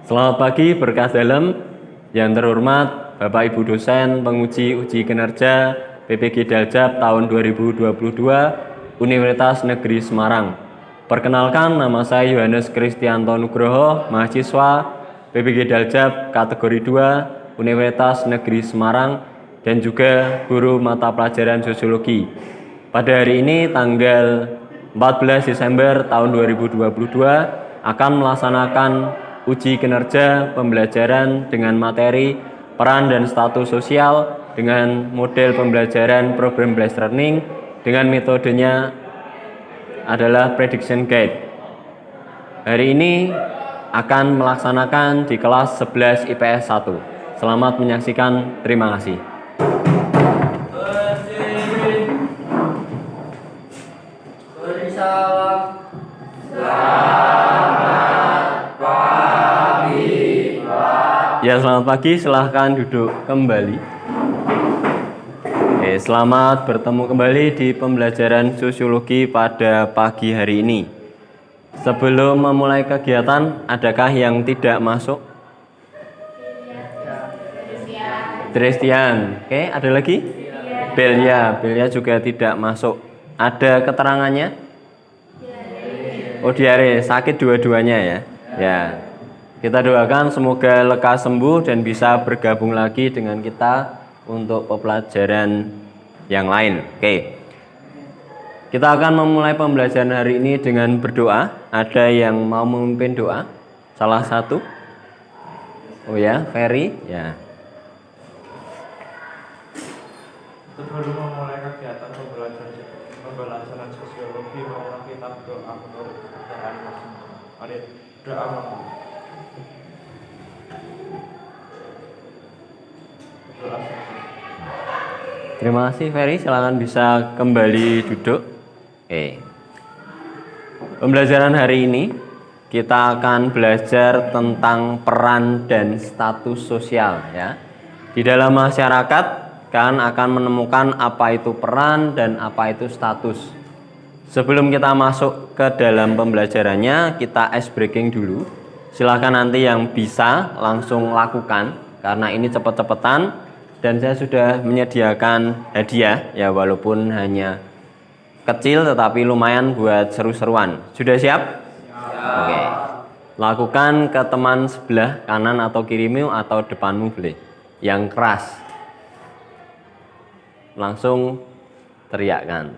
Selamat pagi berkah dalam yang terhormat Bapak Ibu dosen penguji uji kinerja PPG Daljab tahun 2022 Universitas Negeri Semarang. Perkenalkan, nama saya Yohanes Kristianto Nugroho, mahasiswa PPG Daljab kategori 2 Universitas Negeri Semarang dan juga guru mata pelajaran sosiologi. Pada hari ini tanggal 14 Desember tahun 2022 akan melaksanakan uji kinerja pembelajaran dengan materi peran dan status sosial dengan model pembelajaran program based learning dengan metodenya adalah prediction guide. Hari ini akan melaksanakan di kelas 11 IPS 1. Selamat menyaksikan, terima kasih. Ya, selamat pagi, silahkan duduk kembali. Selamat bertemu kembali di pembelajaran sosiologi pada pagi hari ini. Sebelum memulai kegiatan, adakah yang tidak masuk? Tristian, oke, ada lagi? Belia juga tidak masuk. Ada keterangannya? Oh, diare, sakit dua-duanya ya. Ya. Kita doakan semoga lekas sembuh dan bisa bergabung lagi dengan kita untuk pembelajaran yang lain. Oke. Kita akan memulai pembelajaran hari ini dengan berdoa. Ada yang mau memimpin doa? Salah satu? Oh ya, Ferry? Ya. Sebelum memulai kegiatan pembelajaran sosiologi, marilah kita berdoa menurut kepercayaan masing-masing. Mari doa. Terima kasih Ferry, silakan bisa kembali duduk. Pembelajaran hari ini kita akan belajar tentang peran dan status sosial ya. Di dalam masyarakat kan akan menemukan apa itu peran dan apa itu status. Sebelum kita masuk ke dalam pembelajarannya, kita ice breaking dulu. Silakan nanti yang bisa langsung lakukan karena ini cepet-cepetan. Dan saya sudah menyediakan hadiah ya, walaupun hanya kecil tetapi lumayan buat seru-seruan. Sudah siap? Oke. Lakukan ke teman sebelah kanan atau kirimu atau depanmu boleh. Yang keras. Langsung teriakkan.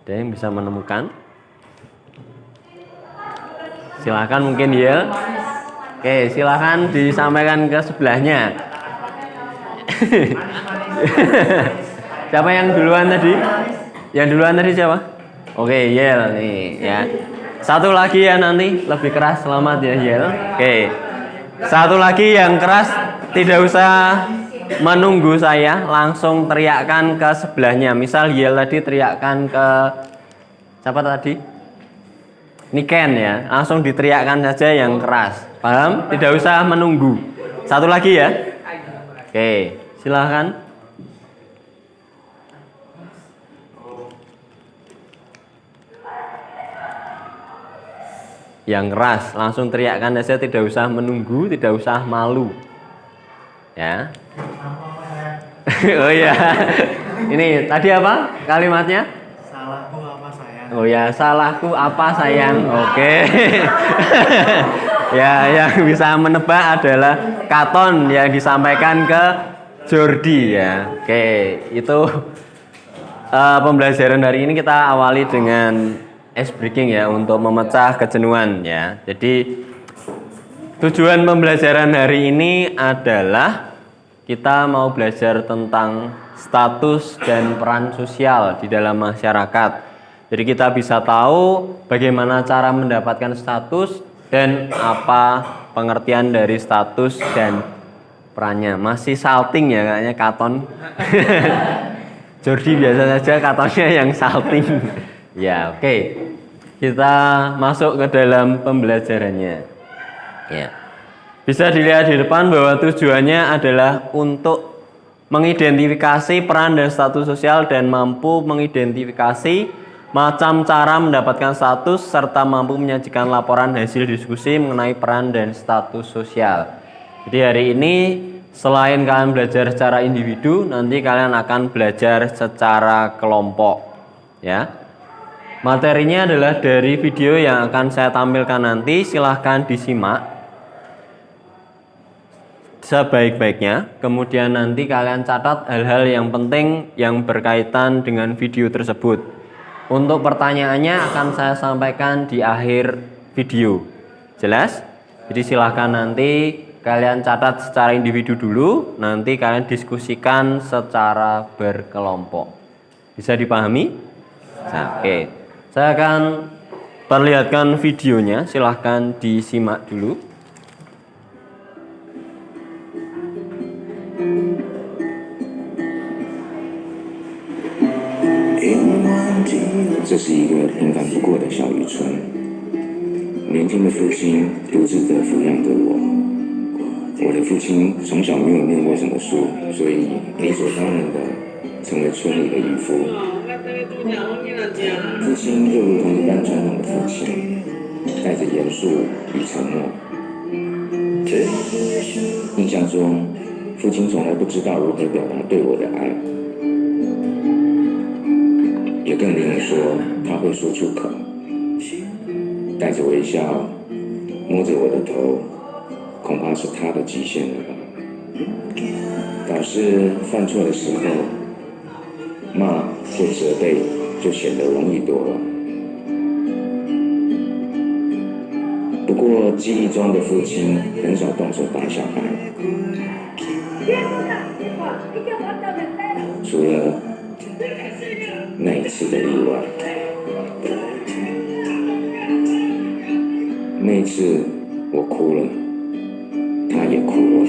Ada yang bisa menemukan? Silakan mungkin ya. Oke, silakan disampaikan ke sebelahnya. Siapa yang duluan tadi? Yang duluan tadi siapa? Oke, Yel nih ya. Satu lagi ya nanti lebih keras, selamat ya Yel. Oke. Satu lagi yang keras, tidak usah menunggu saya, langsung teriakkan ke sebelahnya. Misal Yel tadi teriakkan ke siapa tadi? Niken ya. Langsung diteriakkan saja yang keras. Paham? Tidak usah menunggu. Satu lagi ya. Oke. Silahkan. Yang keras, langsung teriakkan saja, tidak usah menunggu, tidak usah malu. Ya. Oh ya. Ini tadi apa kalimatnya? Salahku apa sayang? Oh ya, salahku apa sayang. Oke. Ya, yang bisa menebak adalah Katon yang disampaikan ke Jordi ya. Oke, itu pembelajaran hari ini kita awali dengan ice breaking ya, untuk memecah kejenuhan ya. Jadi tujuan pembelajaran hari ini adalah kita mau belajar tentang status dan peran sosial di dalam masyarakat. Jadi kita bisa tahu bagaimana cara mendapatkan status dan apa pengertian dari status dan perannya. Masih salting ya kayaknya Katon. Jordi biasa saja, Katonnya yang salting. Ya, oke. Kita masuk ke dalam pembelajarannya. Ya. Bisa dilihat di depan bahwa tujuannya adalah untuk mengidentifikasi peran dan status sosial dan mampu mengidentifikasi macam cara mendapatkan status serta mampu menyajikan laporan hasil diskusi mengenai peran dan status sosial. Jadi hari ini selain kalian belajar secara individu, nanti kalian akan belajar secara kelompok, ya. Materinya adalah dari video yang akan saya tampilkan nanti, silahkan disimak sebaik-baiknya. Kemudian nanti kalian catat hal-hal yang penting yang berkaitan dengan video tersebut. Untuk pertanyaannya akan saya sampaikan di akhir video. Jelas? Jadi silahkan nanti kalian catat secara individu dulu, nanti kalian diskusikan secara berkelompok. Bisa dipahami? Nah, oke. Saya akan perlihatkan videonya, silahkan disimak dulu. 这是一个平凡不过的小渔村，年轻的父亲独自的抚养着我。我的父亲从小没有念过什么书，所以理所当然的成为村里的渔夫。父亲就如同一般传统的父亲，带着严肃与沉默。印象中，父亲从来不知道如何表达对我的爱。 也更令人说，他会说出口，带着微笑，摸着我的头，恐怕是他的极限了吧。导师犯错的时候，骂或责备就显得容易多了。不过记忆中的父亲很少动手打小孩，除了 那一次的意外，那一次我哭了，他也哭了。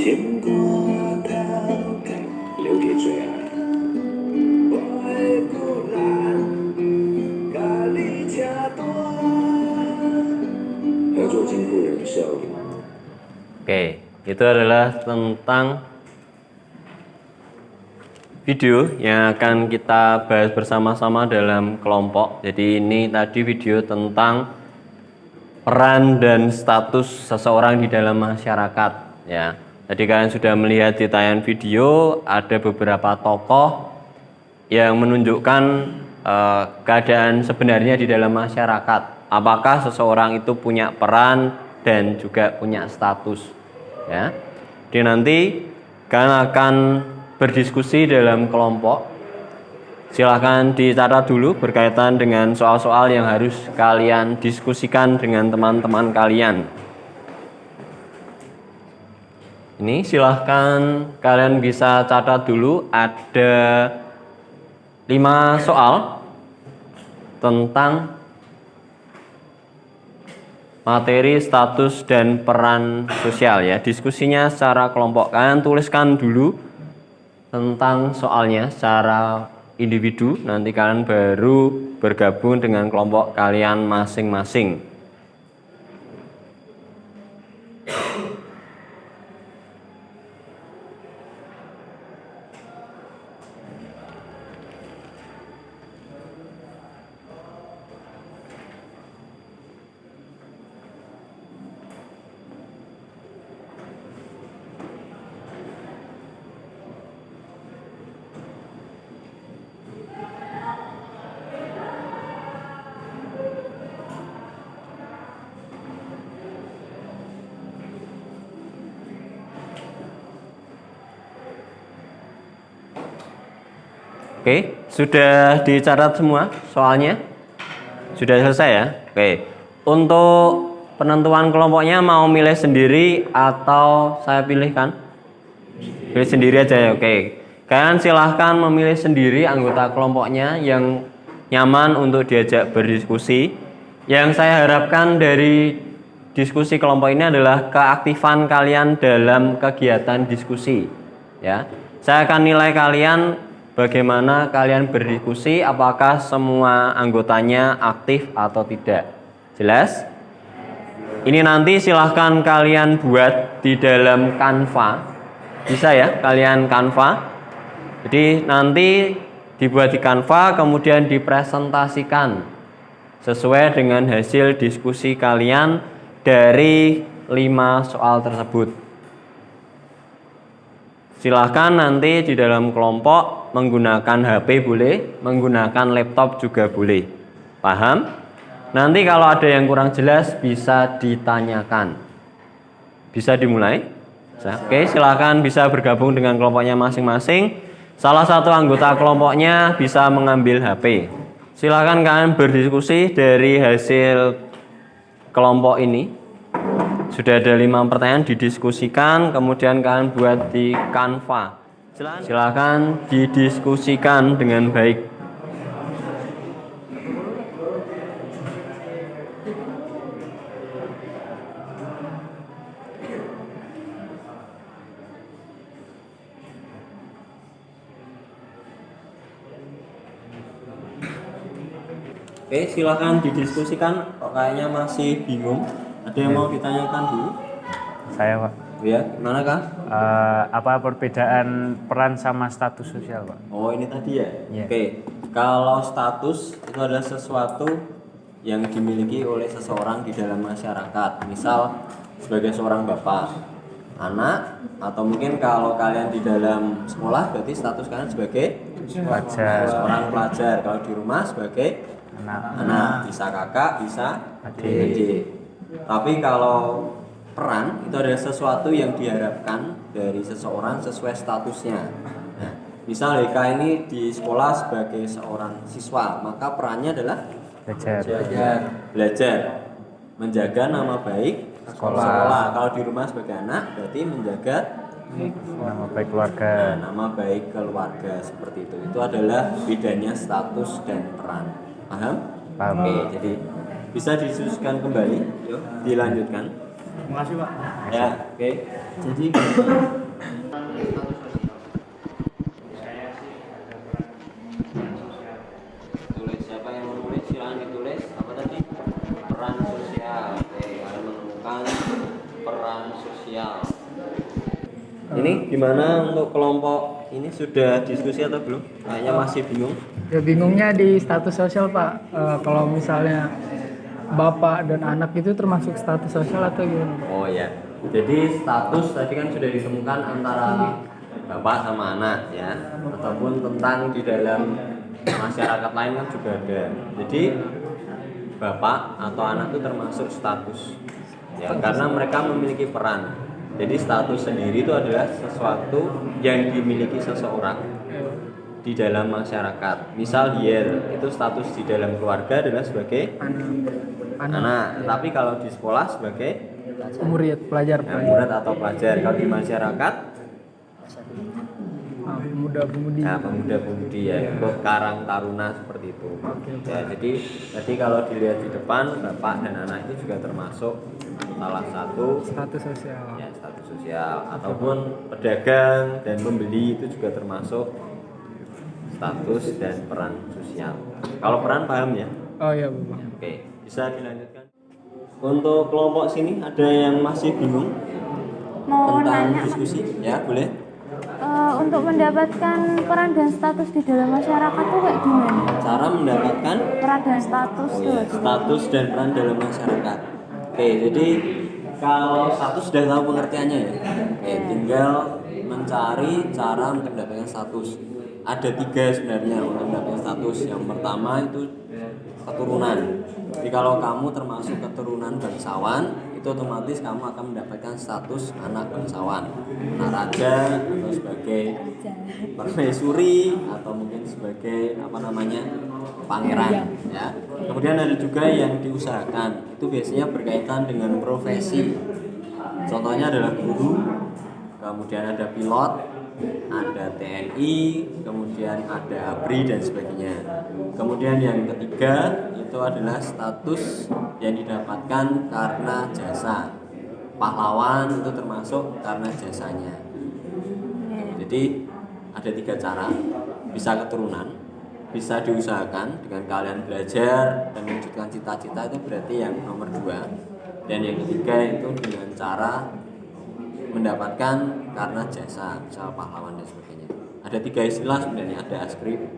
留给最爱。合作兼顾人寿。Oke, itu adalah tentang video yang akan kita bahas bersama-sama dalam kelompok. Jadi ini tadi video tentang peran dan status seseorang di dalam masyarakat, ya. Tadi kalian sudah melihat di tayangan video ada beberapa tokoh yang menunjukkan keadaan sebenarnya di dalam masyarakat. Apakah seseorang itu punya peran dan juga punya status, ya. Jadi nanti kalian akan berdiskusi dalam kelompok. Silahkan dicatat dulu berkaitan dengan soal-soal yang harus kalian diskusikan dengan teman-teman kalian. Ini silahkan kalian bisa catat dulu, ada 5 soal tentang materi, status, dan peran sosial, ya. Diskusinya secara kelompok. Kalian tuliskan dulu tentang soalnya secara individu, nanti kalian baru bergabung dengan kelompok kalian masing-masing. Oke, sudah dicatat semua soalnya? Sudah selesai ya? Oke. Untuk penentuan kelompoknya mau milih sendiri atau saya pilihkan? Pilih sendiri aja ya, oke. Kalian silahkan memilih sendiri anggota kelompoknya yang nyaman untuk diajak berdiskusi. Yang saya harapkan dari diskusi kelompok ini adalah keaktifan kalian dalam kegiatan diskusi, ya. Saya akan nilai kalian bagaimana kalian berdiskusi, apakah semua anggotanya aktif atau tidak. Jelas? Ini nanti silahkan kalian buat di dalam Canva. Bisa ya, kalian Canva. Jadi nanti dibuat di Canva, kemudian dipresentasikan sesuai dengan hasil diskusi kalian dari 5 soal tersebut. Silahkan nanti di dalam kelompok menggunakan HP boleh, menggunakan laptop juga boleh. Paham? Nanti kalau ada yang kurang jelas bisa ditanyakan. Bisa dimulai? Oke, silahkan bisa bergabung dengan kelompoknya masing-masing. Salah satu anggota kelompoknya bisa mengambil HP. Silahkan kalian berdiskusi dari hasil kelompok ini. Sudah ada 5 pertanyaan didiskusikan, kemudian kalian buat di Canva. Silahkan didiskusikan dengan baik. Oke, silahkan didiskusikan. Kok kayaknya masih bingung? Ada yang mau ditanyakan dulu? Saya, Pak. Ya, mana kah? Apa perbedaan peran sama status sosial, Pak? Oh, ini tadi ya? Iya. Oke, kalau status itu adalah sesuatu yang dimiliki oleh seseorang di dalam masyarakat. Misal sebagai seorang bapak, anak, atau mungkin kalau kalian di dalam sekolah berarti status kalian sebagai Pelajar, seorang pelajar. Kalau di rumah sebagai anak, bisa kakak, bisa adik. Tapi kalau peran itu adalah sesuatu yang diharapkan dari seseorang sesuai statusnya. Nah, misal Eka ini di sekolah sebagai seorang siswa, maka perannya adalah belajar, menjaga nama baik sekolah. Kalau di rumah sebagai anak berarti menjaga nama baik keluarga. nama baik keluarga, seperti itu. Itu adalah bedanya status dan peran. Paham? Paham. Oke, jadi bisa didiskusikan kembali. Yuk, dilanjutkan. Terima kasih Pak. Ya, oke. Jadi tulis, siapa yang mau nulis silahkan ditulis. Apa tadi? Peran sosial. Oke, kalian menemukan peran sosial. Ini gimana untuk kelompok ini, sudah diskusi atau belum? Kayaknya masih bingung. Ya bingungnya di status sosial Pak. Kalau misalnya bapak dan anak itu termasuk status sosial atau gimana? Oh ya, jadi status tadi kan sudah ditemukan antara bapak sama anak ya, ataupun tentang di dalam masyarakat lain kan juga ada. Jadi bapak atau anak itu termasuk status ya, karena mereka memiliki peran. Jadi status sendiri itu adalah sesuatu yang dimiliki seseorang di dalam masyarakat. Misal Hiel itu status di dalam keluarga adalah sebagai anak, tapi kalau di sekolah sebagai Murid, pelajar. murid atau pelajar. Kalau di masyarakat Pemuda-pemudi. ya pemuda-pemudi ya, karang taruna seperti itu. Ya, jadi kalau dilihat di depan, bapak dan anak itu juga termasuk salah satu Status sosial. ya, status sosial. Ataupun pedagang dan pembeli itu juga termasuk status dan peran sosial. Kalau peran paham ya? Oh iya Bapak. Oke, bisa dilanjutkan. Untuk kelompok sini ada yang masih bingung Mau tentang nanya, diskusi? Ya, boleh. untuk mendapatkan peran dan status di dalam masyarakat tuh kayak gimana? Cara mendapatkan Peran dan status tuh. status dan peran dalam masyarakat. Oke, jadi kalau status sudah tahu pengertiannya ya. Oke, tinggal mencari cara untuk mendapatkan status. Ada 3 sebenarnya untuk mendapatkan status. Yang pertama itu keturunan. Jadi kalau kamu termasuk keturunan bangsawan, itu otomatis kamu akan mendapatkan status anak bangsawan, anak raja, atau sebagai permaisuri, atau mungkin sebagai pangeran ya. Kemudian ada juga yang diusahakan, itu biasanya berkaitan dengan profesi. Contohnya adalah guru, kemudian ada pilot, ada TNI, kemudian ada ABRI dan sebagainya. Kemudian yang ketiga itu adalah status yang didapatkan karena jasa. Pahlawan itu termasuk karena jasanya. Jadi ada 3 cara, bisa keturunan, bisa diusahakan dengan kalian belajar dan mewujudkan cita-cita, itu berarti yang nomor 2. Dan yang ketiga itu dengan cara mendapatkan karena jasa, misal pahlawan dan sebagainya. Ada 3 istilah sebenarnya, ada ascribed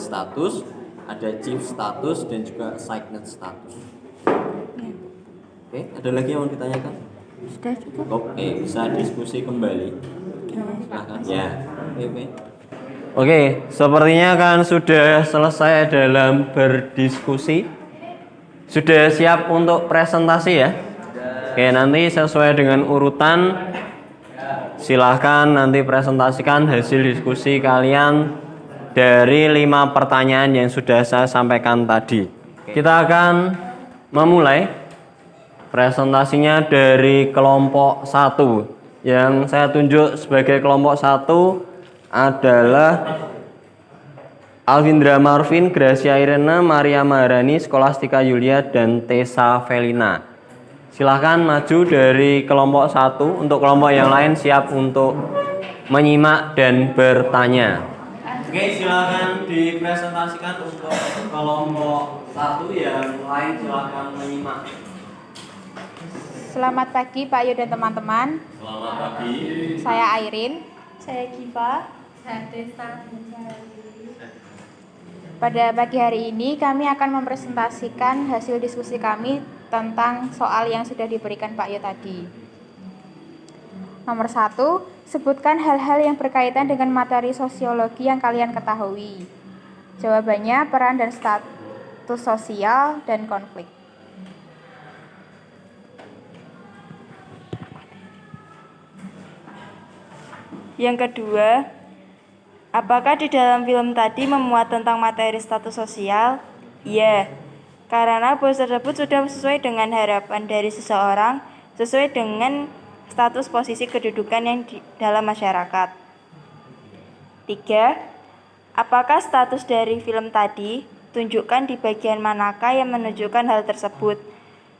status, ada chief status, dan juga assigned status. Oke, ada lagi yang mau ditanyakan? Sudah cukup. Oke, bisa diskusi kembali. Silahkan. Ya. Oke. Oke, sepertinya kan sudah selesai dalam berdiskusi. Sudah siap untuk presentasi ya? Oke, nanti sesuai dengan urutan silahkan nanti presentasikan hasil diskusi kalian dari 5 pertanyaan yang sudah saya sampaikan tadi. Kita akan memulai presentasinya dari kelompok 1. Yang saya tunjuk sebagai kelompok 1 adalah Alvindra Marvin, Gracia Irena, Maria Maharani, Skolastika Yulia, dan Tessa Felina. Silahkan maju dari kelompok 1. Untuk kelompok yang lain siap untuk menyimak dan bertanya. Oke, silahkan dipresentasikan untuk kelompok 1 yang lain, silahkan menyimak. Selamat pagi Pak Yu dan teman-teman. Selamat pagi. Saya Airin. Saya Giva. Saya Desa. Pada pagi hari ini kami akan mempresentasikan hasil diskusi kami tentang soal yang sudah diberikan Pak Yu tadi. Nomor 1, sebutkan hal-hal yang berkaitan dengan materi sosiologi yang kalian ketahui. Jawabannya peran dan status sosial dan konflik. Yang kedua, apakah di dalam film tadi memuat tentang materi status sosial? Iya, karena bos tersebut sudah sesuai dengan harapan dari seseorang, sesuai dengan status posisi kedudukan yang di dalam masyarakat. 3. Apakah status dari film tadi? Tunjukkan di bagian manakah yang menunjukkan hal tersebut.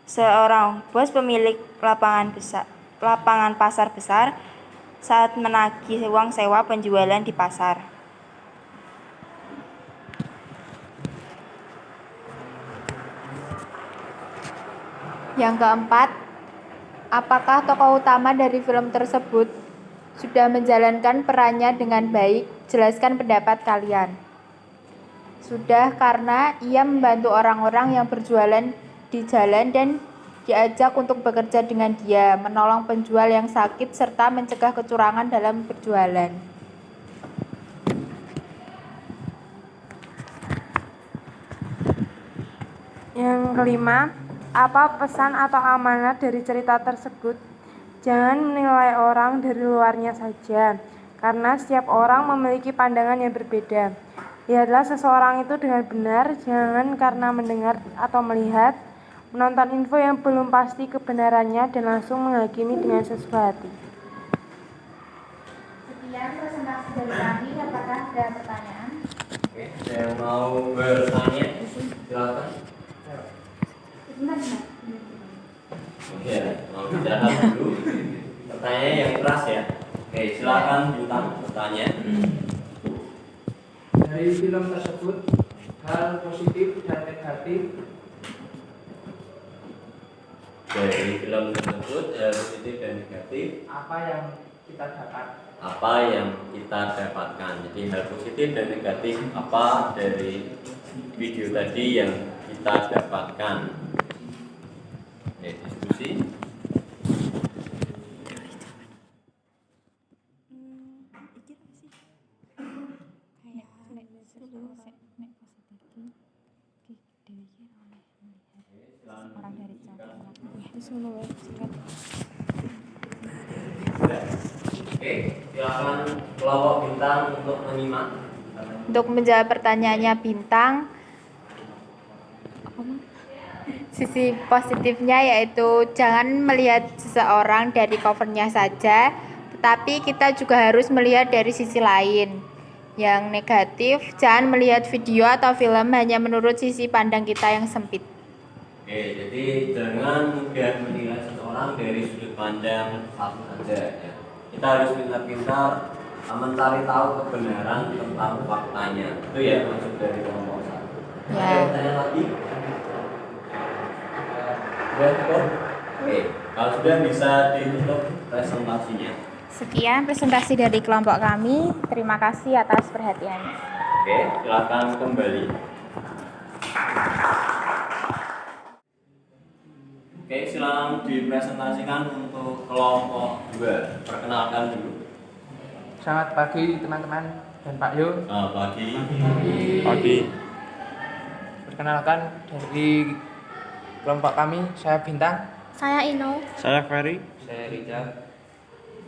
Seorang bos pemilik lapangan pasar besar saat menagih uang sewa penjualan di pasar. Yang keempat, apakah tokoh utama dari film tersebut sudah menjalankan perannya dengan baik? Jelaskan pendapat kalian. Sudah, karena ia membantu orang-orang yang berjualan di jalan dan diajak untuk bekerja dengan dia, menolong penjual yang sakit, serta mencegah kecurangan dalam berjualan. Yang kelima, apa pesan atau amanat dari cerita tersebut? Jangan menilai orang dari luarnya saja, karena setiap orang memiliki pandangan yang berbeda. Lihatlah seseorang itu dengan benar, jangan karena mendengar atau melihat, menonton info yang belum pasti kebenarannya dan langsung menghakimi dengan sesuatu. Sekian presentasi dari kami. Apakah ada pertanyaan? Oke, saya mau bertanya. Silakan. Oke, mau bicara dulu. Pertanyaannya yang keras ya. Oke, silakan Bintang bertanya. Dari film tersebut, hal positif dan negatif Dari film tersebut hal positif dan negatif apa yang kita dapat? apa yang kita dapatkan. Jadi hal positif dan negatif apa dari video tadi yang kita dapatkan. Oke, diskusi. Oke, silakan kelompok Bintang untuk menyimak. Untuk menjawab pertanyaannya Bintang, sisi positifnya yaitu jangan melihat seseorang dari covernya saja, tetapi kita juga harus melihat dari sisi lain. Yang negatif, jangan melihat video atau film hanya menurut sisi pandang kita yang sempit. Oke, jadi jangan mudah menilai seseorang dari sudut pandang satu saja ya. Kita harus pintar-pintar mencari tahu kebenaran tentang faktanya. Itu ya maksud dari kelompok satu. Ya. Ada pertanyaan lagi? Sudah cukup? Oke, kalau sudah bisa ditutup presentasinya. Sekian presentasi dari kelompok kami. Terima kasih atas perhatiannya. Oke, silakan kembali. Oke, silakan dipresentasikan untuk kelompok 2. Perkenalkan dulu. Selamat pagi teman-teman dan Pak Yo. Selamat pagi. Pagi. Perkenalkan dari kelompok kami, saya Bintang. Saya Ino. Saya Ferry. Saya Rizal.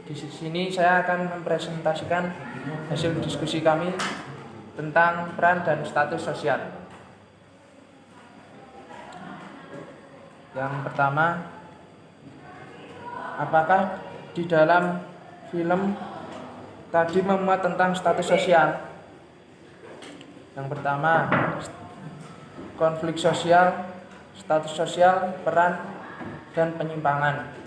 Di sini saya akan mempresentasikan hasil diskusi kami tentang peran dan status sosial. Yang pertama, apakah di dalam film tadi memuat tentang status sosial? Yang pertama, konflik sosial, status sosial, peran, dan penyimpangan.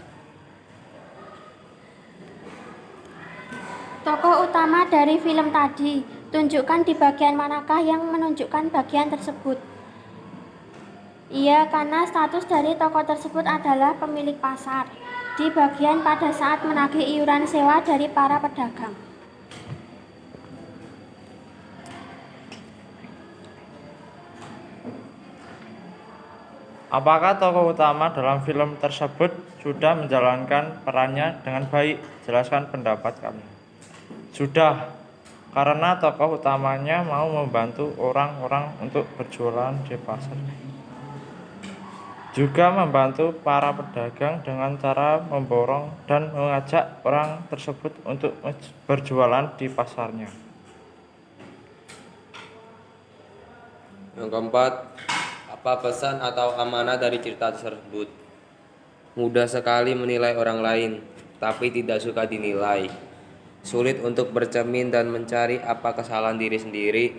Tokoh utama dari film tadi, tunjukkan di bagian manakah yang menunjukkan bagian tersebut. Iya, karena status dari tokoh tersebut adalah pemilik pasar. Di bagian pada saat menagih iuran sewa dari para pedagang. Apakah tokoh utama dalam film tersebut sudah menjalankan perannya dengan baik? Jelaskan pendapat kami. Sudah, karena tokoh utamanya mau membantu orang-orang untuk berjualan di pasar. Juga membantu para pedagang dengan cara memborong dan mengajak orang tersebut untuk berjualan di pasarnya. Yang keempat, apa pesan atau amanah dari cerita tersebut? Mudah sekali menilai orang lain, tapi tidak suka dinilai. Sulit untuk bercermin dan mencari apa kesalahan diri sendiri,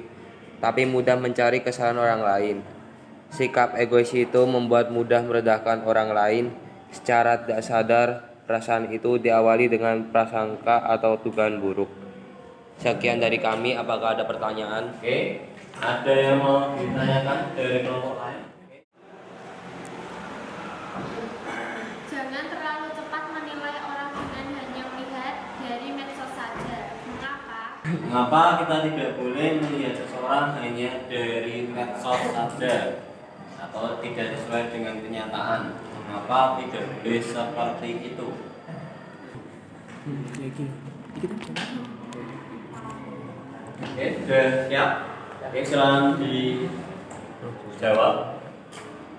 tapi mudah mencari kesalahan orang lain. Sikap egois itu membuat mudah merendahkan orang lain. Secara tidak sadar, perasaan itu diawali dengan prasangka atau dugaan buruk. Sekian dari kami, apakah ada pertanyaan? Oke, ada yang mau ditanyakan dari kelompok lain? Jangan terlalu cepat menilai orang dengan hanya melihat dari medsos saja. Mengapa? Mengapa kita tidak boleh melihat seseorang hanya dari medsos saja atau tidak sesuai dengan kenyataan? Mengapa tidak boleh seperti itu? Oke, sudah siap? Oke, silakan dijawab.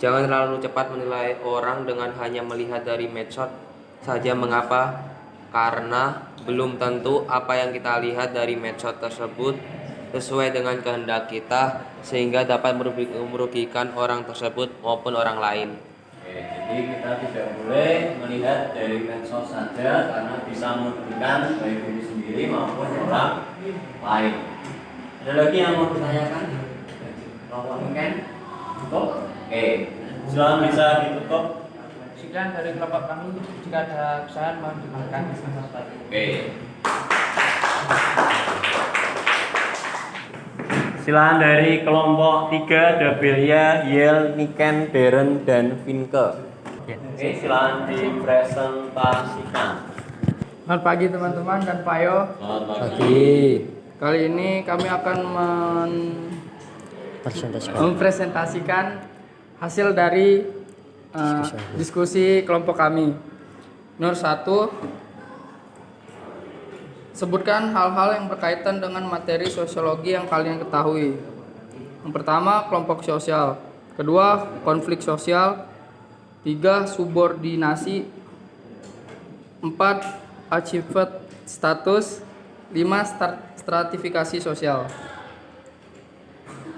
Jangan terlalu cepat menilai orang dengan hanya melihat dari medsos saja. Mengapa? Karena belum tentu apa yang kita lihat dari medsos tersebut sesuai dengan kehendak kita, sehingga dapat merugikan orang tersebut maupun orang lain. Oke, jadi kita tidak boleh melihat dari medsos saja karena bisa merugikan baik diri sendiri maupun orang lain. Ada lagi yang mau ditanyakan? Kelompok mungkin? Tutup? Oke, silakan bisa ditutup. Sekian dari kelompok kami. Jika ada kesalahan mohon dimaafkan. Oke. Silakan dari kelompok 3 ada Belia, Yel, Niken, Darren, dan Vinke. Oke, silakan dipresentasikan. Selamat pagi teman-teman dan Pak Yo. Selamat pagi. Kali ini kami akan mempresentasikan hasil dari diskusi kelompok kami. Nomor 1, sebutkan hal-hal yang berkaitan dengan materi sosiologi yang kalian ketahui. Yang pertama, kelompok sosial. Kedua, konflik sosial. 3, subordinasi. 4, achievement status. 5, stratifikasi sosial.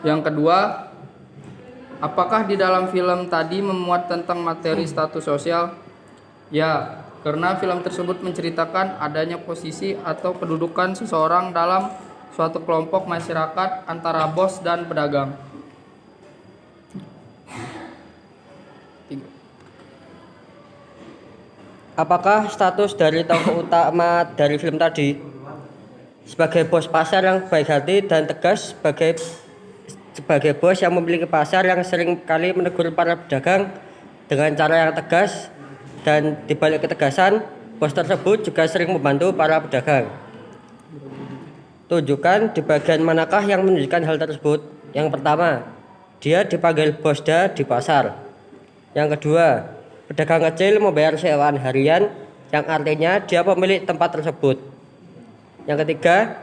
Yang kedua, apakah di dalam film tadi memuat tentang materi status sosial? Ya, karena film tersebut menceritakan adanya posisi atau kedudukan seseorang dalam suatu kelompok masyarakat antara bos dan pedagang. Apakah status dari tokoh utama dari film tadi sebagai bos pasar yang baik hati dan tegas, sebagai bos yang memiliki pasar yang sering kali menegur para pedagang dengan cara yang tegas, dan dibalik ketegasan bos tersebut juga sering membantu para pedagang. Tunjukkan di bagian manakah yang menunjukkan hal tersebut. Yang pertama, dia dipanggil bosda di pasar. Yang kedua, pedagang kecil membayar sewaan harian, yang artinya dia pemilik tempat tersebut. Yang ketiga,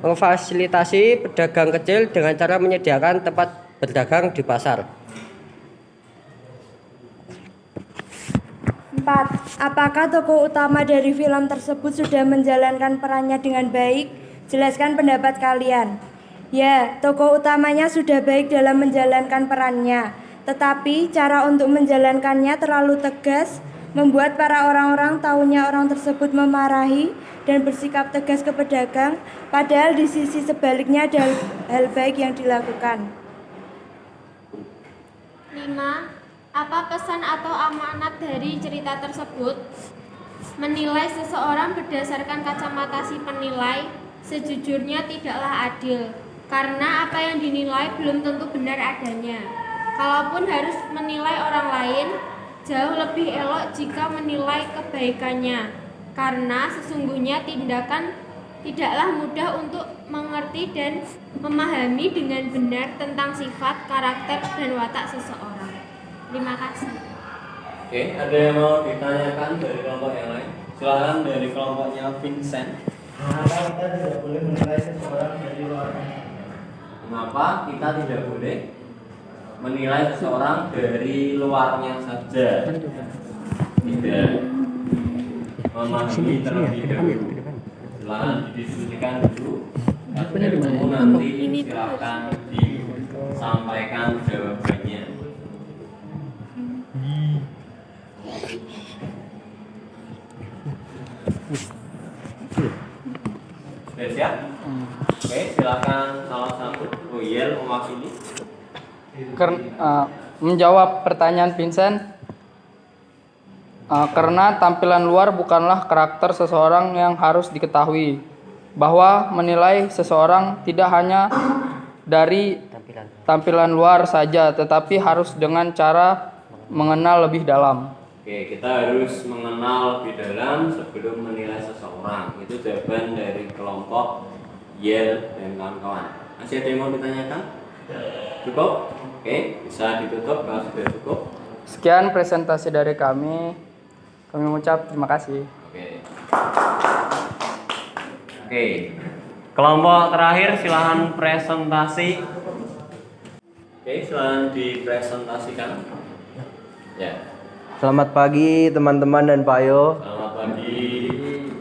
memfasilitasi pedagang kecil dengan cara menyediakan tempat berdagang di pasar. 4. Apakah tokoh utama dari film tersebut sudah menjalankan perannya dengan baik? Jelaskan pendapat kalian. Ya, tokoh utamanya sudah baik dalam menjalankan perannya, tetapi cara untuk menjalankannya terlalu tegas, membuat para orang-orang tahunya orang tersebut memarahi dan bersikap tegas ke pedagang, padahal di sisi sebaliknya ada hal baik yang dilakukan. 5. Apa pesan atau amanat dari cerita tersebut? Menilai seseorang berdasarkan kacamata si penilai sejujurnya tidaklah adil, karena apa yang dinilai belum tentu benar adanya. Kalaupun harus menilai orang lain, jauh lebih elok jika menilai kebaikannya, karena sesungguhnya tindakan tidaklah mudah untuk mengerti dan memahami dengan benar tentang sifat, karakter, dan watak seseorang. Terima kasih. Oke, ada yang mau ditanyakan dari kelompok yang lain? Silakan dari kelompoknya Vincent. Mengapa kita tidak boleh menilai seseorang dari luarnya? Mengapa kita tidak boleh menilai seseorang dari luarnya saja? Tidak memahami terlebih dahulu. Silakan didiskusikan dulu. Ketemu nanti silakan disampaikan jawabannya. Sudah siap? Oke, silakan salah satu. Oh iya, mewakili. Menjawab pertanyaan Vincent, karena tampilan luar bukanlah karakter seseorang yang harus diketahui, bahwa menilai seseorang tidak hanya dari tampilan luar saja, tetapi harus dengan cara mengenal lebih dalam. Oke, kita harus mengenal lebih dalam sebelum menilai seseorang. Itu jawaban dari kelompok Yel dan kawan-kawan. Masih ada yang mau ditanyakan? Cukup? Oke, bisa ditutup kalau sudah cukup. Sekian presentasi dari kami. Kami mengucap terima kasih. Oke. Kelompok terakhir silahkan presentasi. Oke, silahkan dipresentasikan. Ya. Selamat pagi teman-teman dan Pak Yo. Selamat pagi.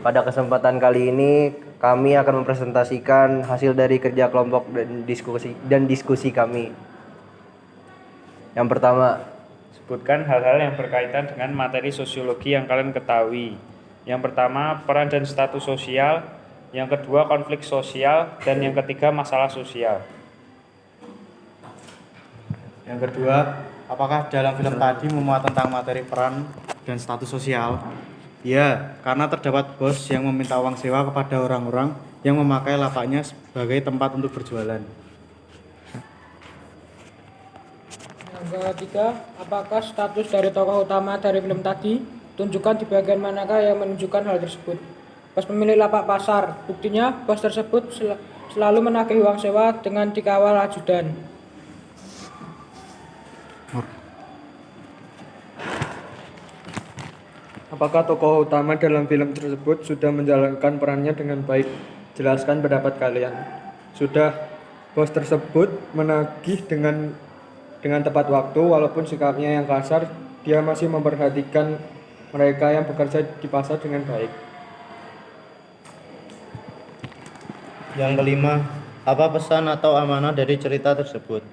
Pada kesempatan kali ini kami akan mempresentasikan hasil dari kerja kelompok dan diskusi kami. Yang pertama, sebutkan hal-hal yang berkaitan dengan materi sosiologi yang kalian ketahui. Yang pertama, peran dan status sosial. Yang kedua, konflik sosial. Dan yang ketiga, masalah sosial. Yang kedua, apakah dalam film tadi memuat tentang materi peran dan status sosial? Ya, karena terdapat bos yang meminta uang sewa kepada orang-orang yang memakai lapaknya sebagai tempat untuk berjualan. Yang ketiga, apakah status dari tokoh utama dari film tadi? Tunjukkan di bagian manakah yang menunjukkan hal tersebut. Bos pemilik lapak pasar, buktinya bos tersebut selalu menagih uang sewa dengan dikawal ajudan. Apakah tokoh utama dalam film tersebut sudah menjalankan perannya dengan baik? Jelaskan pendapat kalian. Sudah. Bos tersebut menagih dengan tepat waktu, walaupun sikapnya yang kasar, dia masih memperhatikan mereka yang bekerja di pasar dengan baik. Yang kelima, apa pesan atau amanah dari cerita tersebut?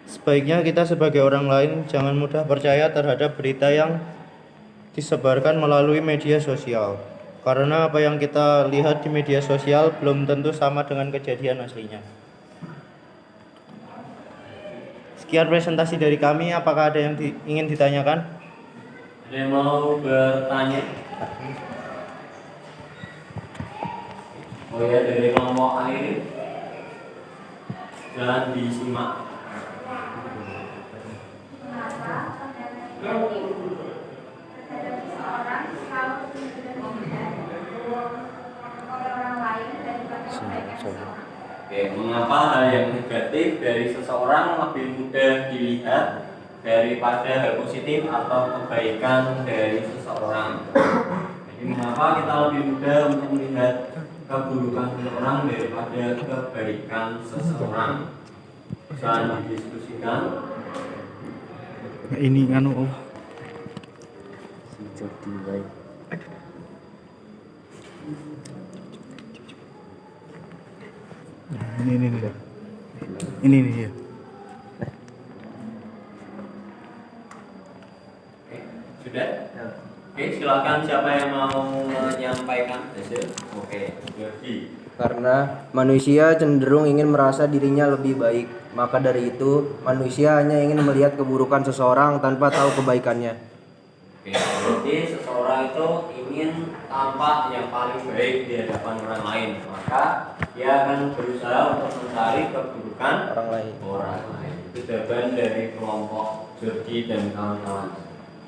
Sebaiknya kita sebagai orang lain jangan mudah percaya terhadap berita yang disebarkan melalui media sosial, karena apa yang kita lihat di media sosial belum tentu sama dengan kejadian aslinya. Sekian presentasi dari kami. Apakah ada yang ingin ditanyakan? Ada yang mau bertanya? Oh ya, dari kelompok air, jangan disimak. Seseorang kalau dilihat oleh orang lain daripada kebaikan seseorang? Oke, mengapa hal yang negatif dari seseorang lebih mudah dilihat daripada hal positif atau kebaikan dari seseorang? Jadi mengapa kita lebih mudah untuk melihat keburukan seseorang daripada kebaikan seseorang? Bisa didiskusikan. Ini anu ini ya. Sudah? Oke, silakan siapa yang mau menyampaikan hasil? Oke, Yogi. Karena manusia cenderung ingin merasa dirinya lebih baik, maka dari itu manusia hanya ingin melihat keburukan seseorang tanpa tahu kebaikannya. Oke, berarti seseorang itu ingin tampak yang paling baik di hadapan orang lain, maka dia akan berusaha untuk mencari keburukan Orang lain. Itu jawaban dari kelompok Jordi dan kawan-kawan.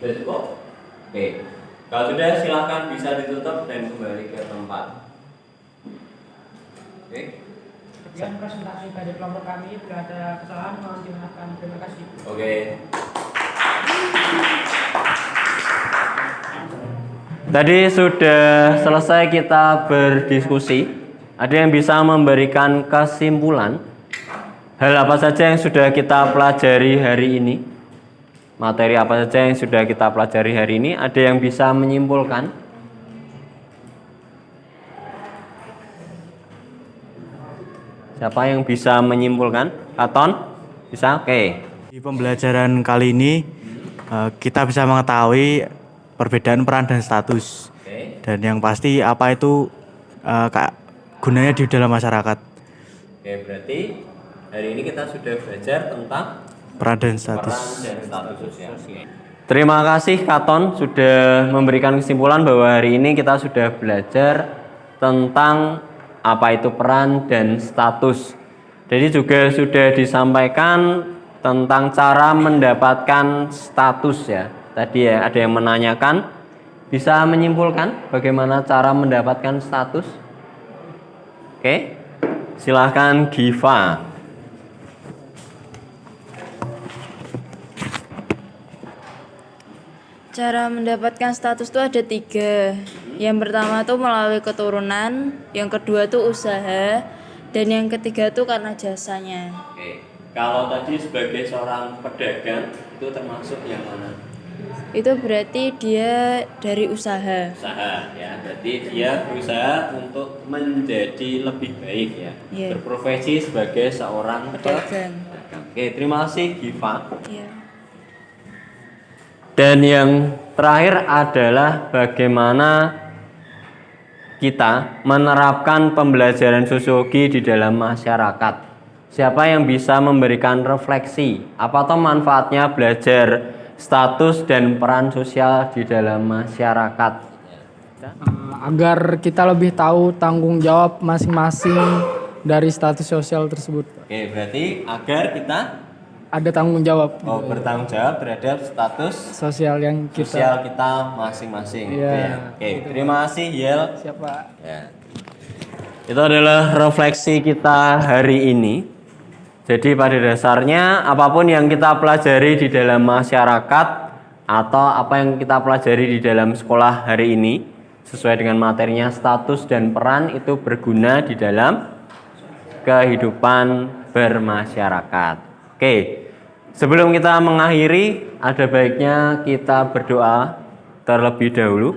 Sudah cukup? Oke, kalau sudah silakan bisa ditutup dan kembali ke tempat. Oke. Sekian presentasi dari kelompok kami. Bila ada kesalahan mohon dimaafkan. Terima kasih. Oke. Tadi sudah selesai kita berdiskusi. Ada yang bisa memberikan kesimpulan? Hal apa saja yang sudah kita pelajari hari ini? Materi apa saja yang sudah kita pelajari hari ini? Ada yang bisa menyimpulkan? Siapa yang bisa menyimpulkan? Katon? Bisa? Oke. Di pembelajaran kali ini kita bisa mengetahui perbedaan peran dan status. Dan yang pasti apa itu gunanya di dalam masyarakat. Oke, berarti hari ini kita sudah belajar tentang Peran dan status. sosial. Terima kasih Katon sudah memberikan kesimpulan bahwa hari ini kita sudah belajar tentang apa itu peran dan status. Jadi juga sudah disampaikan tentang cara mendapatkan status ya. Tadi ya ada yang menanyakan, bisa menyimpulkan bagaimana cara mendapatkan status? Oke, silahkan Giva. Cara mendapatkan status itu ada 3. Yang pertama tuh melalui keturunan, yang kedua tuh usaha, dan yang ketiga tuh karena jasanya. Oke, kalau tadi sebagai seorang pedagang itu termasuk yang mana? Itu berarti dia dari usaha. Usaha ya, berarti dia berusaha untuk menjadi lebih baik ya. Iya. Berprofesi sebagai seorang Pedagang. Oke, terima kasih Giva. Iya. Dan yang terakhir adalah bagaimana kita menerapkan pembelajaran sosiologi di dalam masyarakat. Siapa yang bisa memberikan refleksi apa toh manfaatnya belajar status dan peran sosial di dalam masyarakat? Agar kita lebih tahu tanggung jawab masing-masing dari status sosial tersebut. Oke, berarti agar kita Ada tanggung jawab. bertanggung jawab terhadap status Sosial yang sosial kita masing-masing. Iya. Gitu ya. Oke, terima kasih Yel. Siapa? Ya. Itu adalah refleksi kita hari ini. Jadi pada dasarnya apapun yang kita pelajari di dalam masyarakat atau apa yang kita pelajari di dalam sekolah hari ini sesuai dengan materinya status dan peran itu berguna di dalam kehidupan bermasyarakat. Oke, sebelum kita mengakhiri ada baiknya kita berdoa terlebih dahulu.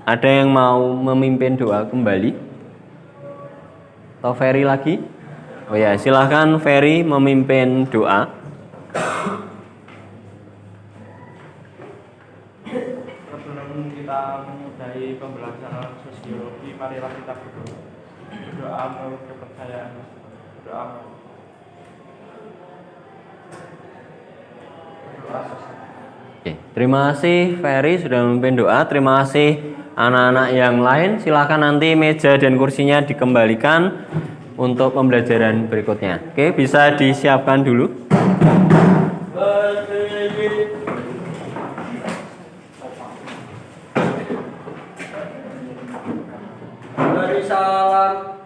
Ada yang mau memimpin doa kembali? Atau Ferry lagi? Oh ya, silahkan Ferry memimpin doa. Sebelum kita menyudahi pembelajaran sosiologi, marilah kita berdoa menurut kepercayaan. Berdoa. Oke, terima kasih Ferry sudah memimpin doa. Terima kasih anak-anak yang lain. Silahkan nanti meja dan kursinya dikembalikan untuk pembelajaran berikutnya. Oke, bisa disiapkan dulu. Waalaikumsalam.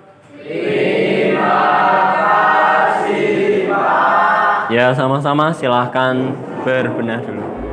Ya, sama-sama silahkan berbenah dulu.